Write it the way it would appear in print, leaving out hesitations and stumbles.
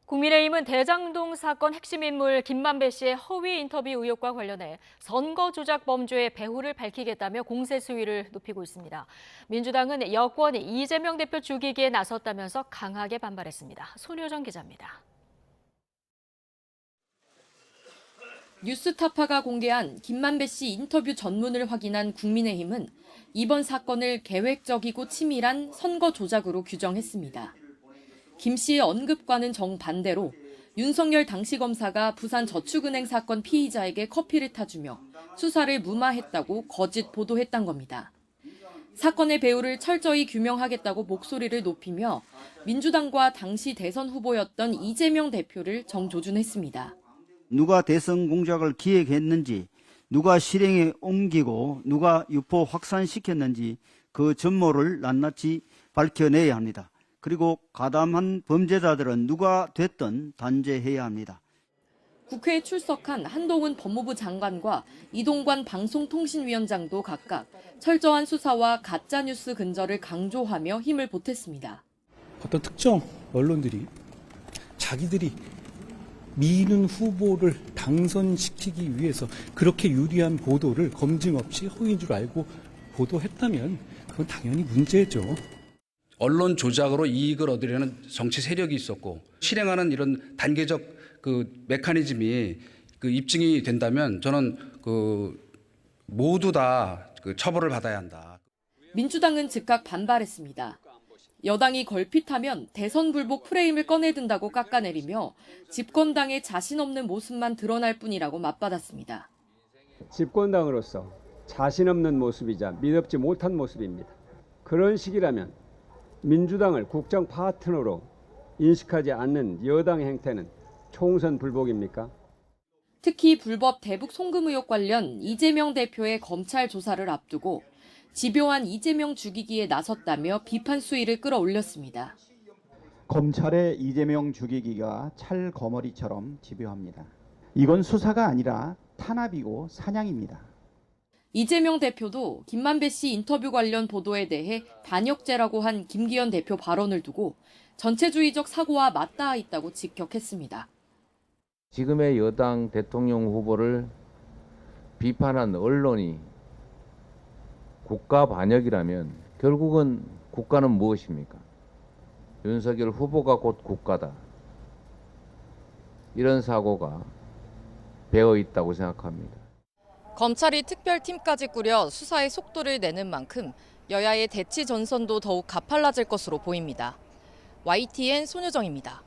국민의힘은 대장동 사건 핵심 인물 김만배 씨의 허위 인터뷰 의혹과 관련해 선거 조작 범죄의 배후를 밝히겠다며 공세 수위를 높이고 있습니다. 민주당은 여권이 이재명 대표 죽이기에 나섰다면서 강하게 반발했습니다. 손효정 기자입니다. 뉴스타파가 공개한 김만배 씨 인터뷰 전문을 확인한 국민의힘은 이번 사건을 계획적이고 치밀한 선거 조작으로 규정했습니다. 김 씨의 언급과는 정반대로 윤석열 당시 검사가 부산저축은행 사건 피의자에게 커피를 타주며 수사를 무마했다고 거짓 보도했던 겁니다. 사건의 배후를 철저히 규명하겠다고 목소리를 높이며 민주당과 당시 대선 후보였던 이재명 대표를 정조준했습니다. 누가 대선 공작을 기획했는지, 누가 실행에 옮기고 누가 유포 확산시켰는지 그 전모를 낱낱이 밝혀내야 합니다. 그리고 가담한 범죄자들은 누가 됐든 단죄해야 합니다. 국회에 출석한 한동훈 법무부 장관과 이동관 방송통신위원장도 각각 철저한 수사와 가짜뉴스 근절을 강조하며 힘을 보탰습니다. 어떤 특정 언론들이 자기들이 미는 후보를 당선시키기 위해서 그렇게 유리한 보도를 검증 없이 허위인 줄 알고 보도했다면 그건 당연히 문제죠. 언론 조작으로 이익을 얻으려는 정치 세력이 있었고 실행하는 이런 단계적 메커니즘이 입증이 된다면 저는 모두 다 처벌을 받아야 한다. 민주당은 즉각 반발했습니다. 여당이 걸핏하면 대선 불복 프레임을 꺼내든다고 깎아내리며 집권당의 자신 없는 모습만 드러날 뿐이라고 맞받았습니다. 집권당으로서 자신 없는 모습이자 믿음지 못한 모습입니다. 그런 식이라면 민주당을 국정 파트너로 인식하지 않는 여당의 행태는 총선 불복입니까? 특히 불법 대북 송금 의혹 관련 이재명 대표의 검찰 조사를 앞두고 집요한 이재명 죽이기에 나섰다며 비판 수위를 끌어올렸습니다. 검찰의 이재명 죽이기가 찰거머리처럼 집요합니다. 이건 수사가 아니라 탄압이고 사냥입니다. 이재명 대표도 김만배 씨 인터뷰 관련 보도에 대해 반역죄라고 한 김기현 대표 발언을 두고 전체주의적 사고와 맞닿아 있다고 직격했습니다. 지금의 여당 대통령 후보를 비판한 언론이 국가 반역이라면 결국은 국가는 무엇입니까? 윤석열 후보가 곧 국가다. 이런 사고가 배어 있다고 생각합니다. 검찰이 특별팀까지 꾸려 수사의 속도를 내는 만큼 여야의 대치 전선도 더욱 가팔라질 것으로 보입니다. YTN 손효정입니다.